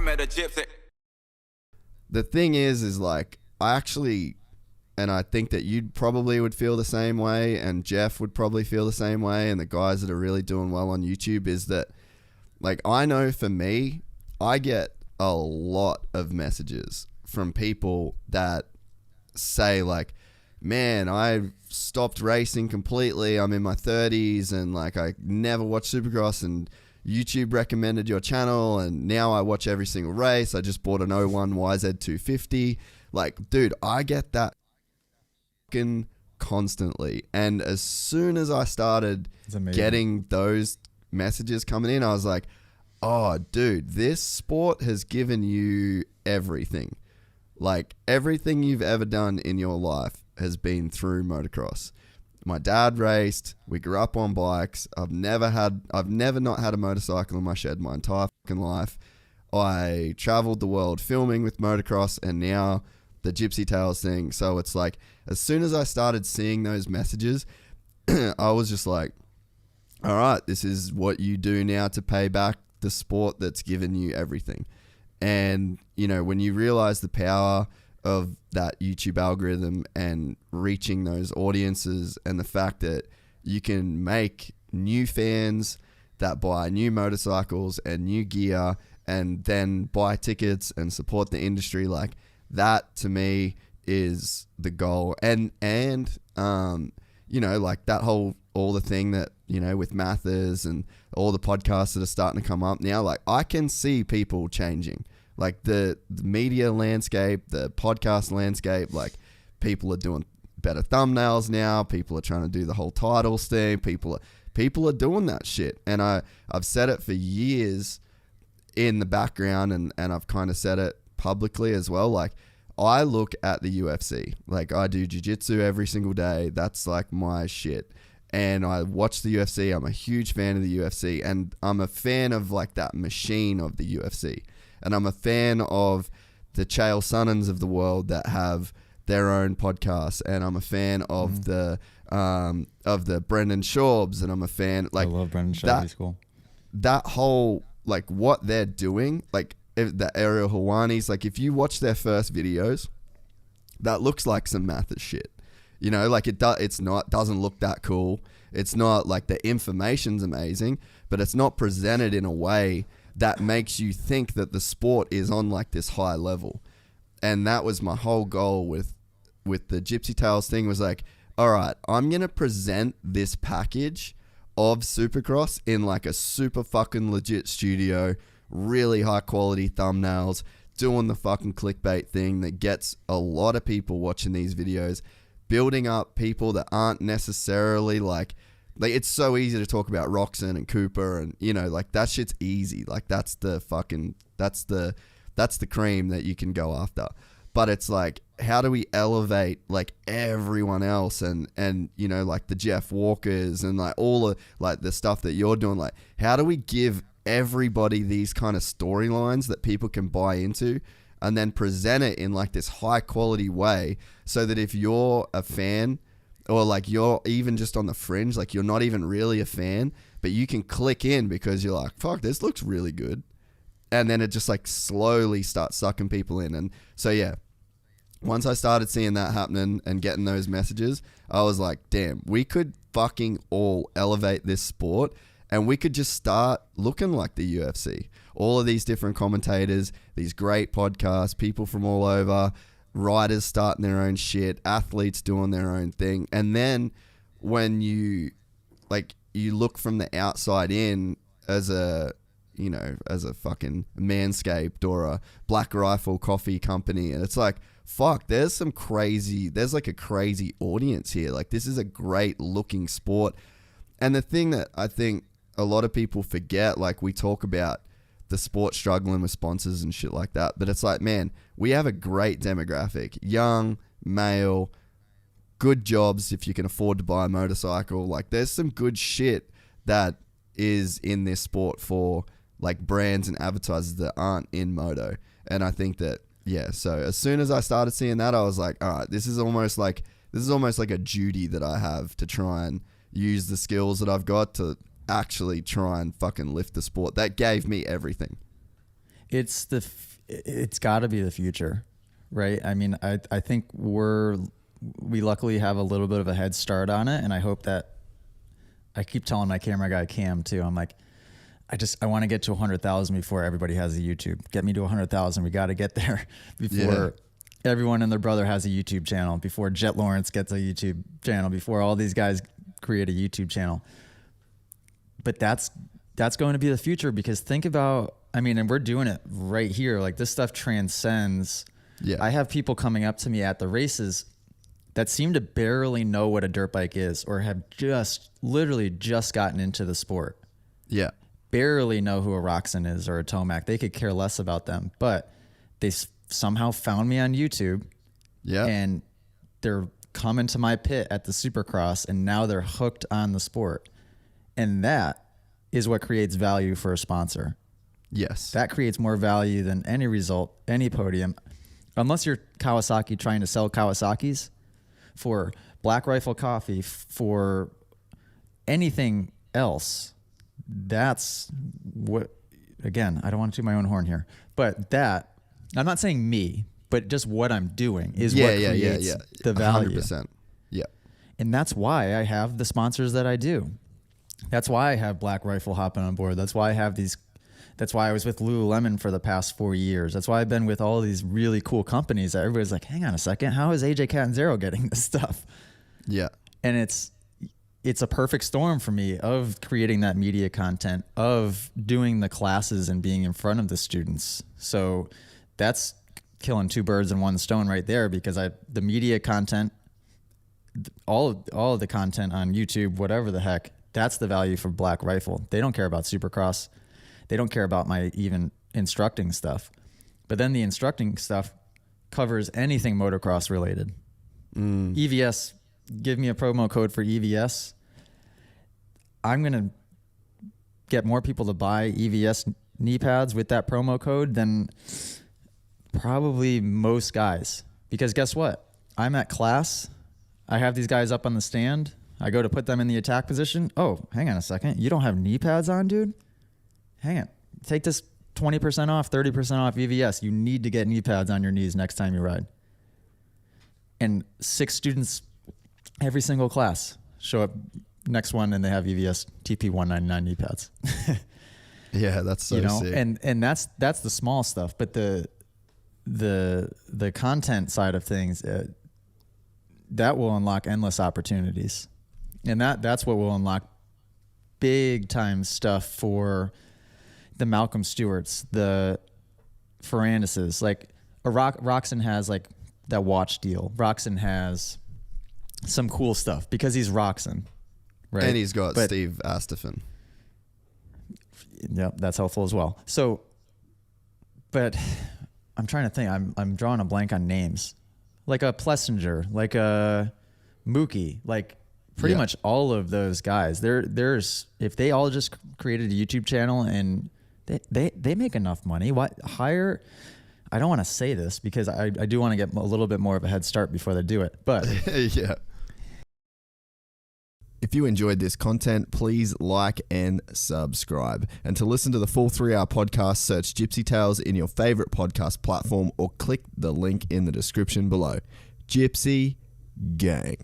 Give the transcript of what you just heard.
met a gypsy. The thing is like, I actually, and I think that you probably would feel the same way, and Jeff would probably feel the same way, and the guys that are really doing well on YouTube, is that, like, I know for me, I get a lot of messages from people that say, like, man, I stopped racing completely. I'm in my 30s and, like, I never watched Supercross, and YouTube recommended your channel, and now I watch every single race. I just bought an 01 YZ250. Like, dude, I get that fucking constantly. And as soon as I started getting those messages coming in, I was like, oh, dude, this sport has given you everything. Like, everything you've ever done in your life has been through motocross. My dad raced. We grew up on bikes. I've never not had a motorcycle in my shed my entire fucking life. I traveled the world filming with motocross, and now the Gypsy Tales thing. So it's like, as soon as I started seeing those messages, I was just like, all right, this is what you do now to pay back the sport that's given you everything. And, you know, when you realize the power of that YouTube algorithm and reaching those audiences, and the fact that you can make new fans that buy new motorcycles and new gear and then buy tickets and support the industry, like, that to me is the goal. And you know, like, that whole, all the thing that, you know, with Mathers and all the podcasts that are starting to come up now, like, I can see people changing. Like, the media landscape, the podcast landscape, like, people are doing better thumbnails now. People are trying to do the whole titles thing. People are doing that shit. And I've said it for years in the background, and I've kind of said it publicly as well. Like, I look at the UFC. Like, I do jiu-jitsu every single day. That's like my shit. And I watch the UFC. I'm a huge fan of the UFC, and I'm a fan of, like, that machine of the UFC. And I'm a fan of the Chael Sonnens of the world that have their own podcasts. And I'm a fan of the Brendan Schaubs, and I'm a fan, like, I love Brendan Schaub. He's cool. That whole, like, what they're doing, like, the Ariel Helwani's, like, if you watch their first videos, that looks like some Mathers shit. You know, like, doesn't look that cool. It's not, like, the information's amazing, but it's not presented in a way that makes you think that the sport is on, like, this high level. And that was my whole goal with the Gypsy Tales thing, was like, all right, I'm going to present this package of Supercross in, like, a super fucking legit studio, really high quality thumbnails, doing the fucking clickbait thing that gets a lot of people watching these videos, building up people that aren't necessarily like it's so easy to talk about Roxon and Cooper, and, you know, like, that shit's easy. Like, that's the cream that you can go after. But it's like, how do we elevate, like, everyone else, and you know, like, the Jeff Walkers and, like, all of, like, the stuff that you're doing? Like, how do we give everybody these kind of storylines that people can buy into, and then present it in, like, this high quality way, so that if you're a fan, or, like, you're even just on the fringe, like, you're not even really a fan, but you can click in because you're like, fuck, this looks really good. And then it just, like, slowly starts sucking people in. And so, yeah, once I started seeing that happening and getting those messages, I was like, damn, we could fucking all elevate this sport, and we could just start looking like the UFC. All of these different commentators, these great podcasts, people from all over, riders starting their own shit, athletes doing their own thing. And then when you, like, you look from the outside in as a, you know, as a fucking Manscaped or a Black Rifle coffee company, and it's like, fuck, there's like a crazy audience here. Like, this is a great looking sport. And the thing that I think a lot of people forget, like, we talk about the sport struggling with sponsors and shit like that, but it's like, man, we have a great demographic, young, male, good jobs if you can afford to buy a motorcycle. Like, there's some good shit that is in this sport for, like, brands and advertisers that aren't in moto. And I think that, yeah, so as soon as I started seeing that, I was like, all right, this is almost like a duty that I have to try and use the skills that I've got to actually try and fucking lift the sport. That gave me everything. It's got to be the future, right? I mean, I think we luckily have a little bit of a head start on it, and I hope that I keep telling my camera guy Cam too. I'm like, I want to get to 100,000 before everybody has a YouTube. Get me to 100,000. We got to get there before everyone and their brother has a YouTube channel, before Jet Lawrence gets a YouTube channel, before all these guys create a YouTube channel. But that's going to be the future, because think about, I mean, and we're doing it right here. Like, this stuff transcends. Yeah. I have people coming up to me at the races that seem to barely know what a dirt bike is, or have literally just gotten into the sport. Yeah. Barely know who a Roxon is or a Tomac. They could care less about them, but they somehow found me on YouTube. Yeah. And they're coming to my pit at the Supercross, and now they're hooked on the sport. And that is what creates value for a sponsor. Yes. That creates more value than any result, any podium. Unless you're Kawasaki trying to sell Kawasaki's for Black Rifle Coffee, for anything else. That's what, again, I don't want to toot my own horn here, but that, I'm not saying me, but just what I'm doing is what creates the value. 100%. Yeah. And that's why I have the sponsors that I do. That's why I have Black Rifle hopping on board. That's why I have these, that's why I was with Lululemon for the past 4 years. That's why I've been with all these really cool companies that everybody's like, hang on a second, how is AJ Catanzaro getting this stuff? Yeah. And it's a perfect storm for me of creating that media content, of doing the classes and being in front of the students. So that's killing two birds in one stone right there, because the media content, all of the content on YouTube, whatever the heck, that's the value for Black Rifle. They don't care about Supercross. They don't care about my even instructing stuff. But then the instructing stuff covers anything motocross related. EVS, give me a promo code for EVS. I'm going to get more people to buy EVS knee pads with that promo code than probably most guys. Because guess what? I'm at class. I have these guys up on the stand. I go to put them in the attack position. Oh, hang on a second. You don't have knee pads on, dude? Hang on. Take this 20% off, 30% off EVS. You need to get knee pads on your knees next time you ride. And 6 students every single class show up next one, and they have EVS TP 199 knee pads. Yeah, that's so sick. And that's the small stuff, but the content side of things, that will unlock endless opportunities. And that's what will unlock big time stuff for the Malcolm Stewarts, the Ferrandises. Like Roxon has like that watch deal. Roxon has some cool stuff because he's Roxon, right? And he's got Steve Astafin. Yep, that's helpful as well. So, but I'm trying to think. I'm drawing a blank on names, like a Plessinger, like a Mookie, like pretty much all of those guys. There's if they all just created a YouTube channel and they make enough money. Why hire? I don't want to say this because I do want to get a little bit more of a head start before they do it. But yeah. If you enjoyed this content, please like and subscribe. And to listen to the full 3-hour podcast, search Gypsy Tales in your favorite podcast platform or click the link in the description below. Gypsy Gang.